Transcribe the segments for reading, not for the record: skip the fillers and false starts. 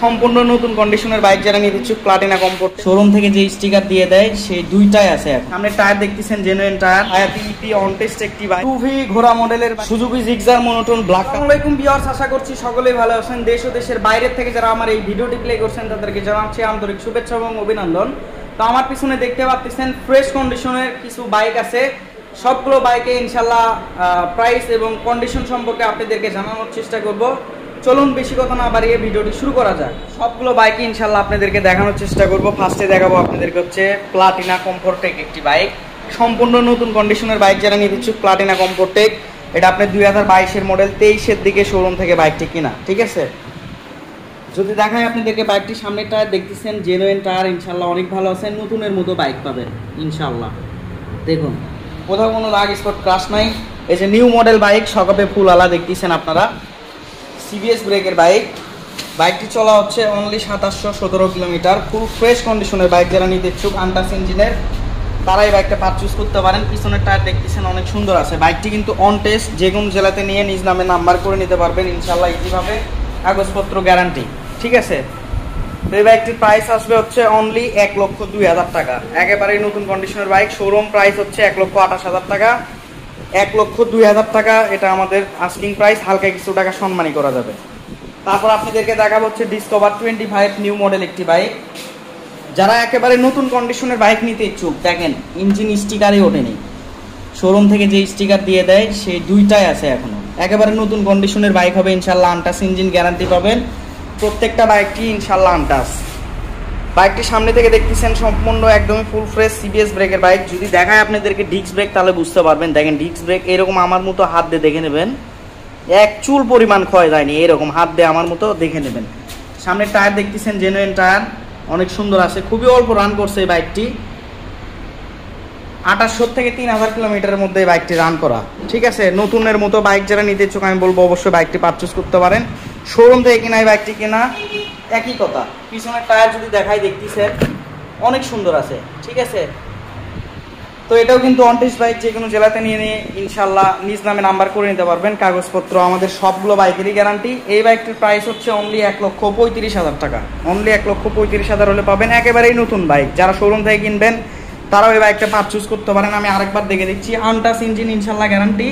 সম্পূর্ণ নতুন কন্ডিশনের বাইক যারা নিতে ইচ্ছুক প্লাটিনা কমফোর্ট শোরুম থেকে যে স্টিকার দিয়ে দেয় সেই দুইটাই আছে এখন। সামনে টায়ার দেখতেছেন genuine tyre, Hayate EP on test একটি বাইক, 2V ঘোড়া মডেলের সুজুকি জিগজার মনোটোন ব্ল্যাক। আসসালামু আলাইকুম ভিউয়ার্স, আশা করছি সকলেই ভালো আছেন। দেশ ও দেশের বাইরের থেকে যারা আমার এই ভিডিওটি প্লে করছেন তাদেরকে জানাচ্ছি আন্তরিক শুভেচ্ছা এবং অভিনন্দন। তো আমার পিছনে দেখতে পাচ্ছেন ফ্রেশ কন্ডিশনের কিছু বাইক আছে। সবগুলো বাইকে ইনশাল্লাহ প্রাইস এবং কন্ডিশন সম্পর্কে আপনাদেরকে জানানোর চেষ্টা করব। চলুন বেশি কথা না বাড়িয়ে ভিডিওটি শুরু করা যাক। সবগুলো বাইকে ইনশাল্লাহ আপনাদেরকে দেখানোর চেষ্টা করব। ফার্স্টে দেখাবো আপনাদেরকে হচ্ছে প্লাটিনা কমফোর্টেক একটি বাইক, সম্পূর্ণ নতুন কন্ডিশনের বাইক যারা নিতে ইচ্ছুক প্লাটিনা কমফোর্টেক। এটা আপনার 2022-এর মডেল, 23-এর দিকে শোরুম থেকে বাইকটি কিনা, ঠিক আছে। যদি দেখায় আপনাদেরকে বাইকটি সামনের টায়ার দেখতেছেন জেনুইন টায়ার, ইনশাল্লাহ অনেক ভালো আছে, নতুনের মতো বাইক পাবেন ইনশাল্লাহ। দেখুন কোথাও কোনো দাগ স্পট ক্রাশ নাই। এই যে নিউ মডেল বাইক, সকাপে ফুল আলা দেখতেছেন আপনারা, সিবিএস ব্রেকের বাইক। বাইকটি চলা হচ্ছে অনলি 2717 কিলোমিটার। ফুল ফ্রেশ কন্ডিশনের বাইক যারা নিতে ইচ্ছুক আন্টাস ইঞ্জিনের তারা এই বাইকটা পারচেজ করতে পারেন। পিছনের টায়ার দেখতেছেন অনেক সুন্দর আছে। বাইকটি কিন্তু অন টেস্ট, যে কোনো জেলাতে নিয়ে নিজ নামে নাম্বার করে নিতে পারবেন ইনশাল্লাহ ইজিভাবে, কাগজপত্র গ্যারান্টি, ঠিক আছে। তো এই বাইকটির প্রাইস আসবে হচ্ছে অনলি 1,02,000 টাকা। একেবারেই নতুন কন্ডিশনের বাইক, শোরুম প্রাইস হচ্ছে 1,28,000 টাকা। 1,02,000 টাকা এটা আমাদের আস্কিং প্রাইস, হালকা কিছু টাকা সম্মানী করা যাবে। তারপর আপনাদেরকে দেখাবো হচ্ছে ডিসকভার 25 নিউ মডেল একটি বাইক। যারা একেবারে নতুন কন্ডিশনের বাইক নিতে ইচ্ছুক, দেখেন ইঞ্জিন স্টিকারই ওঠেনি, শোরুম থেকে যে স্টিকার দিয়ে দেয় সেই দুইটাই আছে এখনো। একেবারে নতুন কন্ডিশনের বাইক হবে ইনশাল্লাহ, আন্টাস ইঞ্জিন গ্যারান্টি পাবেন প্রত্যেকটা বাইকটি ইনশাল্লাহ আন্টাস। বাইকটি সামনে থেকে দেখতেছেন সম্পূর্ণ একদমই ফুল ফ্রেশ সিবিএস ব্রেকের বাইক। যদি দেখায় আপনাদেরকে ডিস্ক ব্রেক তাহলে বুঝতে পারবেন। দেখেন ডিস্ক ব্রেক এরকম আমার মতো হাত দিয়ে দেখে নেবেন, এক চুল পরিমাণ ক্ষয় যায়নি, এরকম হাত দিয়ে আমার মতো দেখে নেবেন। সামনের টায়ার দেখতেছেন জেনুইন টায়ার, অনেক সুন্দর আছে, খুবই অল্প রান করছে এই বাইকটি। 2800 থেকে 3000 কিলোমিটারের মধ্যে এই বাইকটি রান করা, ঠিক আছে। নতুনের মতো বাইক যারা নিতে ইচ্ছুক আমি বলবো অবশ্যই বাইকটি পারচেজ করতে পারেন। শোরুম থেকে কিনা এই বাইকটি কেনা একই কথা। পিছনের টায়ার যদি দেখাই দেখতেছেন অনেক সুন্দর আছে, ঠিক আছে। তো এটাও কিন্তু অনটেস্ট বাইক, যে কোনো জেলাতে নিয়ে ইনশাল্লাহ নিজ নামে নাম্বার করে নিতে পারবেন, কাগজপত্র আমাদের সবগুলো বাইকেরই গ্যারান্টি। এই বাইকটির প্রাইস হচ্ছে অনলি 1,35,000 টাকা। অনলি 1,35,000 হলে পাবেন একেবারেই নতুন বাইক। যারা শোরুম থেকে কিনবেন তারাও এই বাইকটা পারচেজ করতে পারেন। আমি আরেকবার দেখে দিচ্ছি, আন্টাস ইঞ্জিন ইনশাল্লাহ গ্যারান্টি।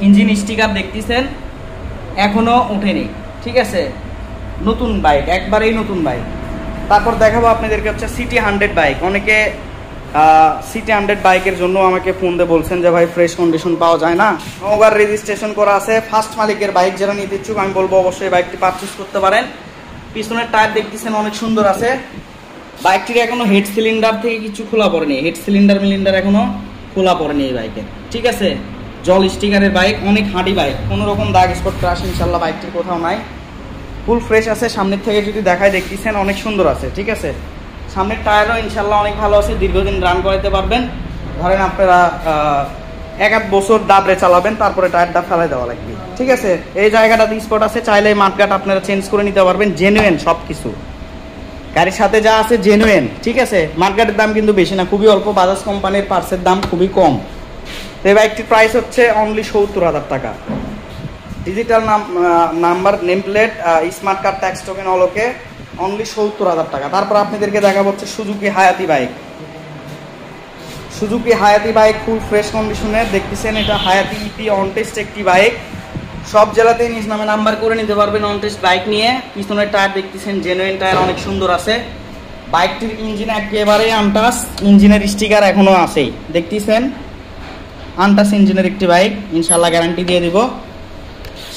ইঞ্জিন স্টিকার দেখতেছেন এখনো ওঠেনি, ঠিক আছে, নতুন বাইক, একবারেই নতুন বাইক। তারপর দেখাবো আপনাদেরকে হচ্ছে সিটি 100 বাইক। অনেকে সিটি 100 বাইকের জন্য আমাকে ফোন দিয়ে বলছেন যে ভাই ফ্রেশ কন্ডিশন পাওয়া যায় না, নওগাঁর রেজিস্ট্রেশন করা আছে, ফার্স্ট মালিকের বাইক যারা নিতে ইচ্ছুক আমি বলবো অবশ্যই বাইকটি পারচেজ করতে পারেন। পিছনের টায়ার দেখতেছেন অনেক সুন্দর আছে। বাইকটির এখনো হেড সিলিন্ডার থেকে কিছু খোলা পড়েনি, হেড সিলিন্ডার এখনো খোলা পড়েনি এই বাইকে, ঠিক আছে। জল স্টিকারের বাইক, অনেক হাঁটি বাইক, কোনো রকম দাগ স্পট ক্রাশ ইনশাল্লাহ বাইকটির কোথাও নাই, ফুল ফ্রেশ আছে। সামনের থেকে যদি দেখায় দেখতেছেন অনেক সুন্দর আছে, ঠিক আছে। সামনের টায়ারও ইনশাল্লাহ অনেক ভালো আছে, দীর্ঘদিন রান করাতে পারবেন। ধরেন আপনারা 1-1 বছর দাবড়ে চালাবেন, তারপরে টায়ারটা ফেলাই দেওয়া লাগবে, ঠিক আছে। এই জায়গাটাতে স্পট আছে, চাইলে মাঠঘাট আপনারা চেঞ্জ করে নিতে পারবেন। জেনুইন সব কিছু, গাড়ির সাথে যা আছে জেনুইন, ঠিক আছে। মার্কেটের দাম কিন্তু বেশি না, খুবই অল্প, বাজাজ কোম্পানির পার্সের দাম খুবই কম। এই বাইকটির প্রাইস হচ্ছে অনলি 70,000 টাকা। Digital number, name plate, smart card, tax token অলোকে অনলি 70,000 টাকা। তারপর আপনাদেরকে দেখা হচ্ছে Suzuki Hayate bike. Suzuki Hayate bike full fresh কন্ডিশনের দেখতেছেন, এটা হায়াতি ইপি অন টেস্ট একটি বাইক। সব জেলাতেই নিজ নামে নাম্বার করে নিতে পারবেন অন টেস্ট বাইক নিয়ে। পিছনের টায়ার দেখতেছেন জেনুইন টায়ার, অনেক সুন্দর আছে। বাইকটির ইঞ্জিন একেবারে আন্টাস, ইঞ্জিনের স্টিকার এখনো আছেই, দেখতেছেন আন্টাস ইঞ্জিনের একটি বাইক, ইনশাল্লাহ গ্যারান্টি দিয়ে দিব।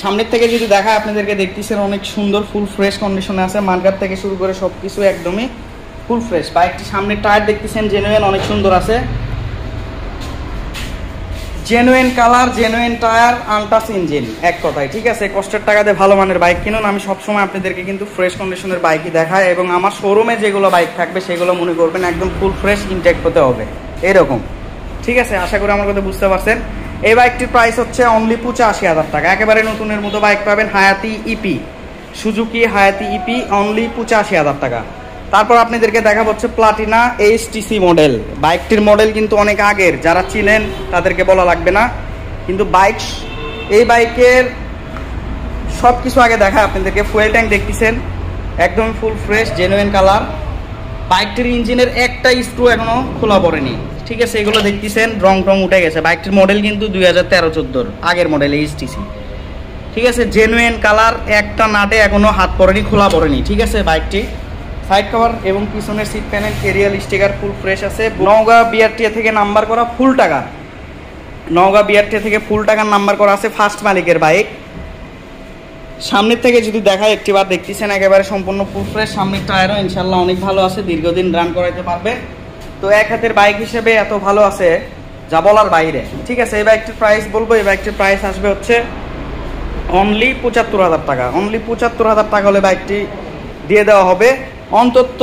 সামনের থেকে যদি দেখায় আপনাদেরকে দেখতেছেন অনেক সুন্দর ফুল ফ্রেশ কন্ডিশনে আছে, মার্কেট থেকে শুরু করে সব কিছু একদমই ফুল ফ্রেশ। বাইকটি সামনের টায়ার দেখতেছেন জেনুইন, অনেক সুন্দর আছে, genuine colour, genuine tyre, আন্টাস engine, এক কথায়, ঠিক আছে। কষ্টের টাকাতে ভালো মানের বাইক কিনুন। আমি সবসময় আপনাদেরকে কিন্তু ফ্রেশ কন্ডিশনের বাইকই দেখাই, এবং আমার শোরুমে যেগুলো বাইক থাকবে সেগুলো মনে করবেন একদম ফুল ফ্রেশ ইনটেক হতে হবে এরকম, ঠিক আছে। আশা করি আমার কথা বুঝতে পারছেন। এই বাইকটির প্রাইস হচ্ছে অনলি 85,000 টাকা। একেবারে নতুনের মতো বাইক পাবেন, Hayate EP, Suzuki Hayate EP, only 85,000 টাকা। তারপর আপনাদেরকে দেখা হচ্ছে প্লাটিনা এইচটিসি মডেল। বাইকটির মডেল কিন্তু অনেক আগের, যারা চিনেন তাদেরকে বলা লাগবে না, কিন্তু বাইক, এই বাইকের সব কিছু আগে দেখা আপনাদেরকে। ফুয়েল ট্যাঙ্ক দেখতেছেন একদম ফুল ফ্রেশ জেনুইন কালার। বাইকটির ইঞ্জিনের একটা স্ক্রু এখনো খোলা পড়েনি, ঠিক আছে। এগুলো দেখতেছেন রং টং উঠে গেছে। বাইকটির মডেল কিন্তু 2013-14 আগের মডেল এইচটিসি, ঠিক আছে। জেনুইন কালার, একটা নাটে এখনো হাত পড়েনি, খোলা পড়েনি, ঠিক আছে। বাইকটি সাইড কভার এবং পিছনের seat panel কেরিয়াল sticker full fresh আছে। নওগাঁ বিআরটিএ থেকে নাম্বার করা, ফুল টাকা। নওগাঁ বিআরটিএ থেকে ফুল টাকার নাম্বার করা আছে, ফার্স্ট মালিকের বাইক। সামনের থেকে যদি দেখায় একটিবার দেখতেছেন একেবারে সম্পূর্ণ ফুল ফ্রেশ। সামনের টায়ারও ইনশাল্লাহ অনেক ভালো আছে, দীর্ঘদিন রান করাইতে পারবে। তো এক হাতের বাইক হিসেবে এত ভালো আছে যা বলার বাইরে, ঠিক আছে। এই বাইকটির প্রাইস বলবো, এই বাইকটির প্রাইস আসবে হচ্ছে অনলি 75,000 টাকা। অনলি 75,000 টাকা হলে বাইকটি দিয়ে দেওয়া হবে। অন্তত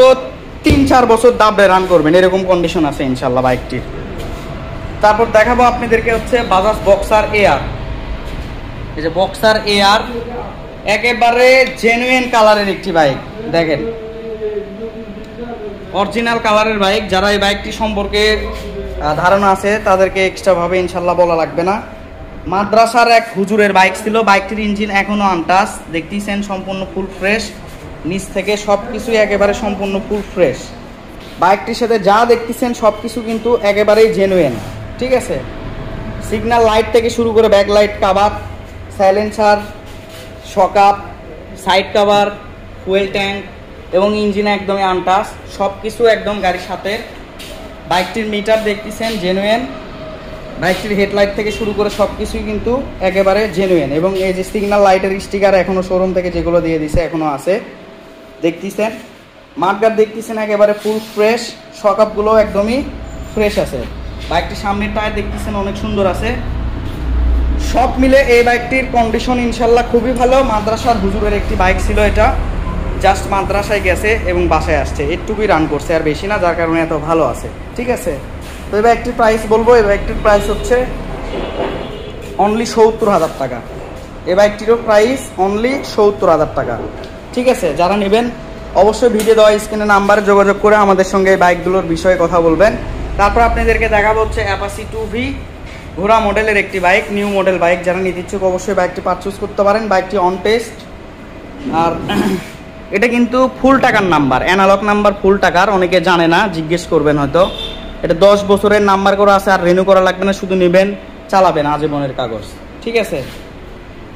3-4 বছর দাবড়ে রান করবেন, এরকম কন্ডিশন আছে ইনশাল্লাহ বাইকটির। তারপর দেখাবো আপনাদেরকে হচ্ছে বাজাজ বক্সার এআর। এই যে বক্সার এআর একেবারে জেনুইন কালারের একটি বাইক, দেখেন অরিজিনাল কালারের বাইক। যারা এই বাইকটি সম্পর্কে ধারণা আছে তাদেরকে এক্সট্রা ভাবে ইনশাল্লাহ বলা লাগবে না। মাদ্রাসার এক হুজুরের বাইক ছিল। বাইকটির ইঞ্জিন এখনো আনটাচ, দেখতেছেন সম্পূর্ণ ফুল ফ্রেশ, নিচ থেকে সব কিছুই একেবারে সম্পূর্ণ ফুল ফ্রেশ। বাইকটির সাথে যা দেখতেছেন সব কিছু কিন্তু একেবারেই জেনুইন, ঠিক আছে। সিগন্যাল লাইট থেকে শুরু করে back light, cover, silencer, shock up, side cover, fuel tank এবং ইঞ্জিন একদমই আনটাচ, সব কিছু একদম গাড়ির সাথে। বাইকটির মিটার দেখতেছেন জেনুইন। বাইকটির হেডলাইট থেকে শুরু করে সব কিছুই কিন্তু একেবারে জেনুইন। এবং এই যে সিগন্যাল লাইটের স্টিকার এখনও শোরুম থেকে যেগুলো দিয়ে দিছে এখনও আছে, দেখতেছেন। মাঠগার্ড দেখতেছেন একেবারে ফুল ফ্রেশ, শকআপগুলো একদমই ফ্রেশ আছে। বাইকটির সামনের টায়ার দেখতেছেন অনেক সুন্দর আছে। সব মিলে এই বাইকটির কন্ডিশন ইনশাল্লাহ খুবই ভালো। মাদ্রাসার হুজুরের একটি বাইক ছিল এটা, জাস্ট মাদ্রাসায় গেছে এবং বাসায় আসছে, একটুকুই রান করছে, আর বেশি না, যার কারণে এত ভালো আছে, ঠিক আছে। তো এই বাইকটির প্রাইস বলবো, এই বাইকটির প্রাইস হচ্ছে অনলি 70,000 টাকা। এই বাইকটিরও প্রাইস অনলি 70,000 টাকা, ঠিক আছে। যারা নেবেন অবশ্যই ভিডিও দেওয়া স্ক্রিনে নাম্বারে যোগাযোগ করে আমাদের সঙ্গে এই বাইকগুলোর বিষয়ে কথা বলবেন। তারপর আপনাদেরকে দেখাবো হচ্ছে অ্যাপাচি 2V ঘোড়া মডেলের একটি বাইক, নিউ মডেল বাইক। যারা নিতে ইচ্ছুক অবশ্যই বাইকটি পারচেজ করতে পারেন। বাইকটি অন টেস্ট, আর এটা কিন্তু ফুল টাকার নাম্বার, অ্যানালগ নাম্বার ফুল টাকার। অনেকে জানে না, জিজ্ঞেস করবেন হয়তো। এটা 10 বছরের নাম্বার করা আছে, আর রিনিউ করা লাগবে না, শুধু নেবেন চালাবেন আজীবনের কাগজ, ঠিক আছে।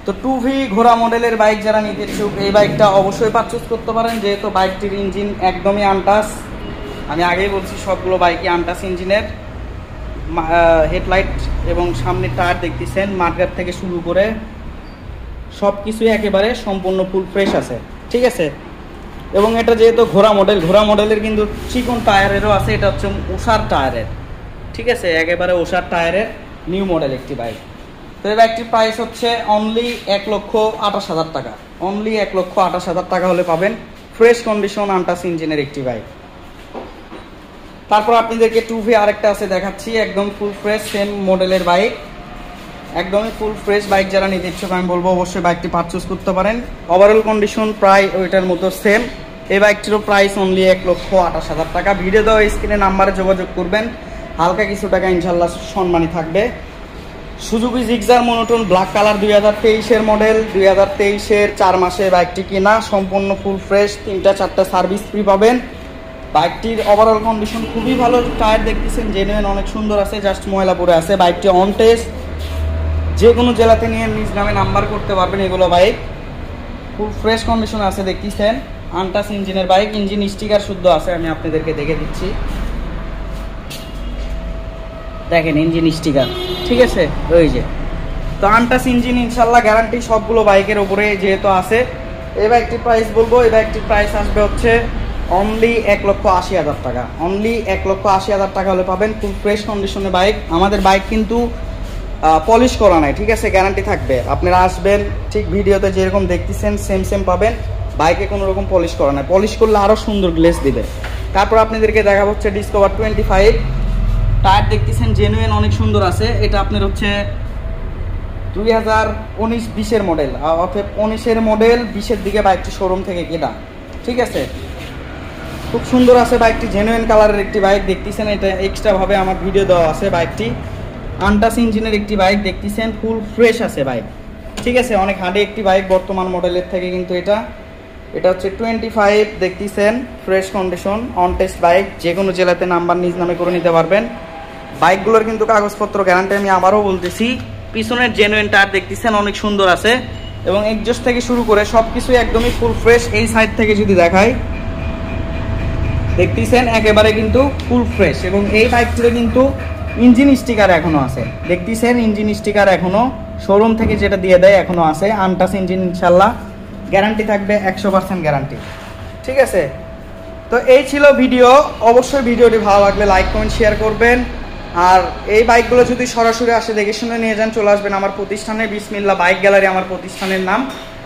তো 2V ঘোড়া মডেলের বাইক যারা নিতে ইচ্ছুক এই বাইকটা অবশ্যই পারচেজ করতে পারেন, যেহেতু বাইকটির ইঞ্জিন একদমই আনটাচ। আমি আগেই বলছি সবগুলো বাইকই আনটাচ ইঞ্জিনের। হেডলাইট এবং সামনের টায়ার দেখতেছেন, মাঠগার্ড থেকে শুরু করে সব কিছুই একেবারে সম্পূর্ণ ফুল ফ্রেশ আছে, ঠিক আছে। এবং এটা যেহেতু ঘোড়া মডেল, ঘোড়া মডেলের কিন্তু চিকন টায়ারেরও আছে, এটা হচ্ছে ওষার টায়ারের, ঠিক আছে, একেবারে ওষার টায়ারের নিউ মডেল একটি বাইক। তো এই বাইকটির প্রাইস হচ্ছে অনলি 1,28,000 টাকা। অনলি 1,28,000 টাকা হলে পাবেন ফ্রেশ কন্ডিশন আনটাচ ইঞ্জিনের একটি বাইক। তারপর আপনাদেরকে 2V আরেকটা আছে দেখাচ্ছি, একদম ফুল ফ্রেশ সেম মডেলের বাইক, একদমই ফুল ফ্রেশ বাইক। যারা নিতে ইচ্ছুক আমি বলবো অবশ্যই বাইকটি পারচেজ করতে পারেন। ওভারঅল কন্ডিশন প্রায় ওইটার মতো সেম। এই বাইকটিরও প্রাইস অনলি 1,28,000 টাকা। ভিডিও দেওয়া স্ক্রিনে নাম্বারে যোগাযোগ করবেন, হালকা কিছু টাকা ইনশাল্লাহ সম্মানী থাকবে। Suzuki Gixxer monotone black colour 2023-এর মডেল, 2023-এর 4 মাসে বাইকটি কিনা, সম্পূর্ণ ফুল ফ্রেশ, 3-4টা সার্ভিস ফ্রি পাবেন। বাইকটির ওভারঅল কন্ডিশন খুবই ভালো। টায়ার দেখতেছেন জেনুইন অনেক সুন্দর আছে, জাস্ট ময়লা পড়ে আছে। বাইকটি অন টেস্ট, যে কোনো জেলাতে নিয়ে নিজ নামে নাম্বার করতে পারবেন। এগুলো বাইক ফুল ফ্রেশ কন্ডিশন আছে, দেখতেছেন আনটাচ ইঞ্জিনের বাইক। ইঞ্জিন স্টিকার শুদ্ধ আছে, আমি আপনাদেরকে দেখে দিচ্ছি, দেখেন ইঞ্জিন স্টিকার, ঠিক আছে। ওই যে তো আনটাচ ইঞ্জিন ইনশাল্লাহ গ্যারান্টি সবগুলো বাইকের উপরে যেহেতু আছে। এই বাইকটির প্রাইস বলবো, এই বাইকটির প্রাইস আসবে হচ্ছে অনলি 1,80,000 টাকা। অনলি 1,80,000 টাকা হলে পাবেন ফুল ফ্রেশ কন্ডিশনের বাইক। আমাদের বাইক কিন্তু পলিশ করা নাই, ঠিক আছে, গ্যারান্টি থাকবে। আপনারা আসবেন ঠিক ভিডিওতে যেরকম দেখতেছেন সেম পাবেন, বাইকে কোনো রকম পলিশ করা নাই। পলিশ করলে আরও সুন্দর গ্লেজ দিবে। তারপর আপনাদেরকে দেখা হচ্ছে ডিসকভার 25, টায়ার দেখতেছেন জেনুইন অনেক সুন্দর আছে। এটা আপনার হচ্ছে 2019-20-এর মডেল, অর্থাৎ 19-এর মডেল 20-এর দিকে বাইকটি শোরুম থেকে কেনা, ঠিক আছে। খুব সুন্দর আছে বাইকটি, জেনুইন কালারের একটি বাইক দেখতেছেন। এটা এক্সট্রাভাবে আমার ভিডিও দেওয়া আছে। বাইকটি আনটাচ ইঞ্জিনের একটি বাইক দেখতেছেন, ফুল ফ্রেশ আছে বাইক, ঠিক আছে। অনেক হার্ডি একটি বাইক বর্তমান মডেলের থেকে, কিন্তু এটা এটা হচ্ছে 25 দেখতেছেন, fresh condition on test bike, যে কোনো জেলাতে নাম্বার নিজ নামে করে নিতে পারবেন। বাইকগুলোর কিন্তু কাগজপত্র গ্যারান্টি আমি আবারও বলতেছি। পিছনের জেনুইন টায়ার দেখতেছেন অনেক সুন্দর আছে, এবং এক্সজস্ট থেকে শুরু করে সব কিছুই একদমই ফুল ফ্রেশ। এই সাইড থেকে যদি দেখাই, দেখতেছেন একেবারে কিন্তু ফুল ফ্রেশ। এবং এই বাইকগুলো কিন্তু ইঞ্জিন স্টিকার এখনো আছে, দেখতেছেন ইঞ্জিন স্টিকার এখনো শোরুম থেকে যেটা দিয়ে দেয় এখনো আছে, আনটাচ ইঞ্জিন, ইনশাল্লাহ গ্যারান্টি থাকবে 100% গ্যারান্টি। ঠিক আছে, তো এই ছিল ভিডিও। অবশ্যই ভিডিওটি ভালো লাগলে লাইক কমেন্ট শেয়ার করবেন। আর এই বাইকগুলো যদি সরাসরি আসে দেখে শুনে নিয়ে যান, চলে আসবেন আমার প্রতিষ্ঠানে, বিসমিল্লাহ বাইক গ্যালারি আমার প্রতিষ্ঠানের নাম।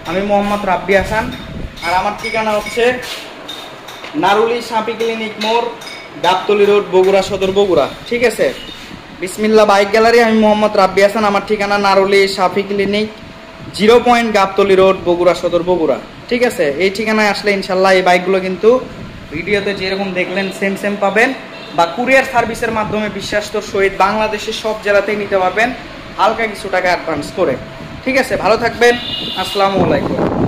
আমি মোহাম্মদ রাব্বি হাসান, আর আমার ঠিকানা হচ্ছে নারুলি সাপি ক্লিনিক মোড়, গাবতলী রোড, বগুড়া সদর, বগুড়া। ঠিক আছে, বিসমিল্লাহ বাইক গ্যালারি, আমি মোহাম্মদ রাব্বি হাসান, আমার ঠিকানা Naruli Safi clinic, 0 point Gabtoli road, Bogura Sadar, Bogura. ঠিক আছে, এই ঠিকানায় আসলে ইনশাল্লাহ এই বাইকগুলো কিন্তু ভিডিওতে যেরকম দেখলেন সেম সেম পাবেন, বা কুরিয়ার সার্ভিসের মাধ্যমে বিশ্বাস্তর সহিত বাংলাদেশের সব জেলাতেই নিতে পারবেন হালকা কিছু টাকা অ্যাডভান্স করে। ঠিক আছে, ভালো থাকবেন, আসসালামু আলাইকুম।